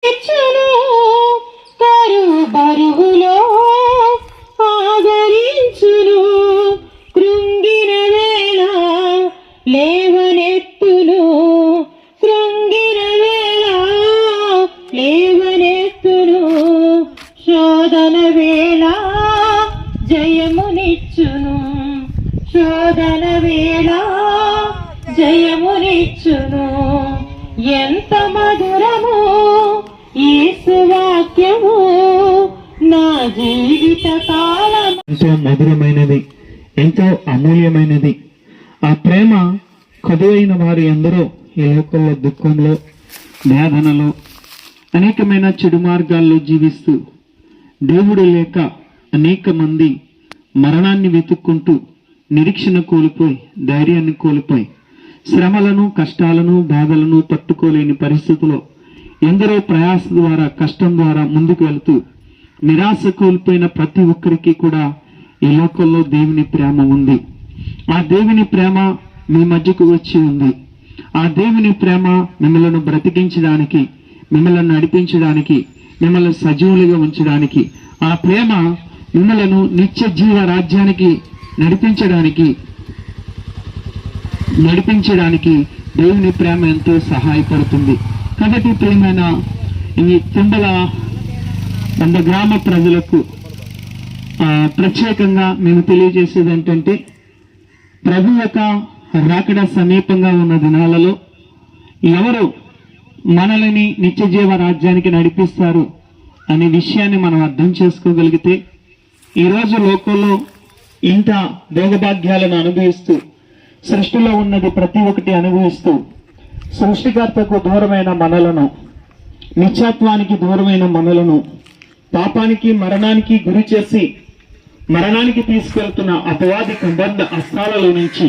ఇచ్చును కరువు బరువులో ఆదరించును, కృంగిన వేళ లేవనెత్తును, కృంగిన వేళ లేవనెత్తును, శోధన వేళ జయమునిచ్చును, శోధన వేళ జయమునిచ్చును. ఎంత మధురము యేసు వాక్యము నా జీవిత కాలం. ఎంతో మధురమైనది, ఎంతో అమూల్యమైనది. ఆ ప్రేమ కదువైన వారు ఎందరో ఈ లోకంలో దుఃఖంలో, వేదనలో, అనేకమైన చెడు మార్గాల్లో జీవిస్తూ దేవుడు లేక అనేక మంది మరణాన్ని వెతుక్కుంటూ నిరీక్షణ కోల్పోయి, ధైర్యాన్ని కోల్పోయి, శ్రమలను, కష్టాలను, బాధలను తట్టుకోలేని పరిస్థితిలో ఎందరో ప్రయాస ద్వారా, కష్టం ద్వారా ముందుకు వెళుతూ నిరాశ కోల్పోయిన ప్రతి ఒక్కరికి కూడా ఈ లోకంలో దేవుని ప్రేమ ఉంది. ఆ దేవుని ప్రేమ మీ మధ్యకు వచ్చి ఉంది. ఆ దేవుని ప్రేమ మిమ్మల్ని బ్రతికించడానికి, మిమ్మల్ని నడిపించడానికి, మిమ్మల్ని సజీవులుగా ఉంచడానికి, ఆ ప్రేమ మిమ్మలను నిత్య జీవ రాజ్యానికి నడిపించడానికి దేవుని ప్రేమ ఎంతో సహాయపడుతుంది. కాబట్టి ప్రేమైన ఈ తుండల గ్రామ ప్రజలకు ప్రత్యేకంగా మేము తెలియజేసేది ఏంటంటే, ప్రభు యొక్క రాకడ సమీపంగా ఉన్న దినాలలో ఎవరు మనల్ని నిత్య జీవ రాజ్యానికి నడిపిస్తారు అనే విషయాన్ని మనం అర్థం చేసుకోగలిగితే, ఈరోజు లోకంలో ఇంత భోగభాగ్యాలను అనుభవిస్తూ, సృష్టిలో ఉన్నది ప్రతి ఒక్కటి అనుభవిస్తూ, సృష్టికర్తకు దూరమైన మనలను, నిత్యత్వానికి దూరమైన మనలను పాపానికి, మరణానికి గురి చేసి మరణానికి తీసుకెళ్తున్న అపవాది కంబంధ అస్త్రాలలో నుంచి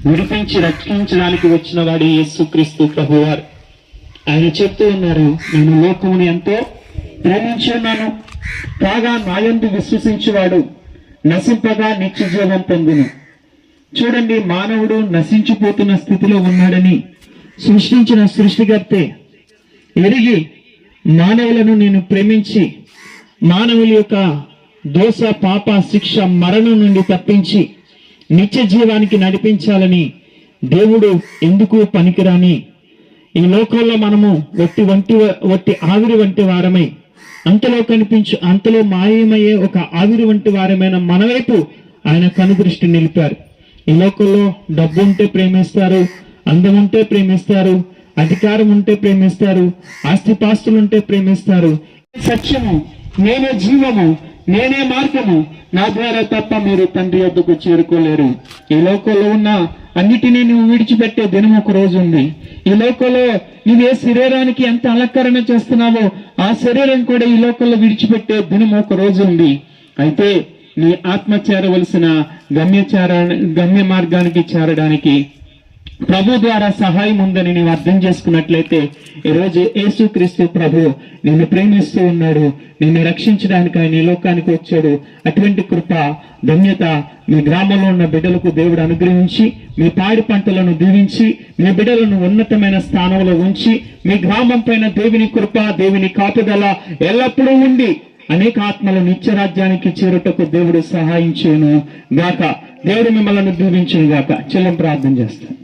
విడిపించి రక్షించడానికి వచ్చిన వాడు యేసుక్రీస్తు ప్రభువారు. ఆయన చెప్తూ ఉన్నారు, నేను లోకముని ఎంతో ప్రేమించున్నాను, కాగా నాయందు విశ్వసించువాడు నశింపగా నిత్య జీవం పొందును. చూడండి, మానవుడు నశించిపోతున్న స్థితిలో ఉన్నాడని సృష్టించిన సృష్టికర్తే ఎరిగి మానవులను నేను ప్రేమించి మానవుల యొక్క దోష, పాప, శిక్ష, మరణం నుండి తప్పించి నిత్య జీవానికి నడిపించాలని దేవుడు ఎందుకు పనికిరాని ఈ లోకంలో మనము వట్టి ఆవిరి వంటి వారమై, అంతలో మాయమయ్యే ఒక ఆవిరి వంటి వారమైన మన వైపు ఆయన కనుదృష్టి నిలిపారు. ఈ లోకంలో డబ్బు ఉంటే ప్రేమిస్తారు, అందం ఉంటే ప్రేమిస్తారు, అధికారం ఉంటే ప్రేమిస్తారు, ఆస్తిపాస్తులుంటే ప్రేమిస్తారు. సత్యము, నేనే జీవము, నేనే మార్గము, నా ద్వారా తప్ప మీరు తండ్రి వద్దకు చేరుకోలేరు. ఈ లోకంలో ఉన్న అన్నిటినీ నువ్వు విడిచిపెట్టే దినం ఒక రోజు ఉంది. ఈ లోకంలో నువ్వే శరీరానికి ఎంత అలంకరణ చేస్తున్నావో ఆ శరీరం కూడా ఈ లోకంలో విడిచిపెట్టే దినం ఒక రోజు ఉంది. అయితే నీ ఆత్మ చేరవలసిన గమ్య మార్గానికి చేరడానికి ప్రభు ద్వారా సహాయం ఉందని నీవు అర్థం చేసుకున్నట్లయితే, ఈరోజు యేసుక్రీస్తు ప్రభు నిన్ను ప్రేమిస్తూ ఉన్నాడు, నిన్ను రక్షించడానికి ఆయన ఈ లోకానికి వచ్చాడు. అటువంటి కృప, ధన్యత మీ గ్రామంలో ఉన్న బిడ్డలకు దేవుడు అనుగ్రహించి, మీ పాడి పంటలను దీవించి, మీ బిడ్డలను ఉన్నతమైన స్థానంలో ఉంచి, మీ గ్రామం పైన దేవుని కృప, దేవుని కాపుదల ఎల్లప్పుడూ ఉండి అనేక ఆత్మలు నిత్య రాజ్యానికి చేరుటకు దేవుడు సహాయం చేయను గాక. దేవుడు మిమ్మల్ని దీవించును గాక. చెల్లం ప్రార్థన చేస్తాను.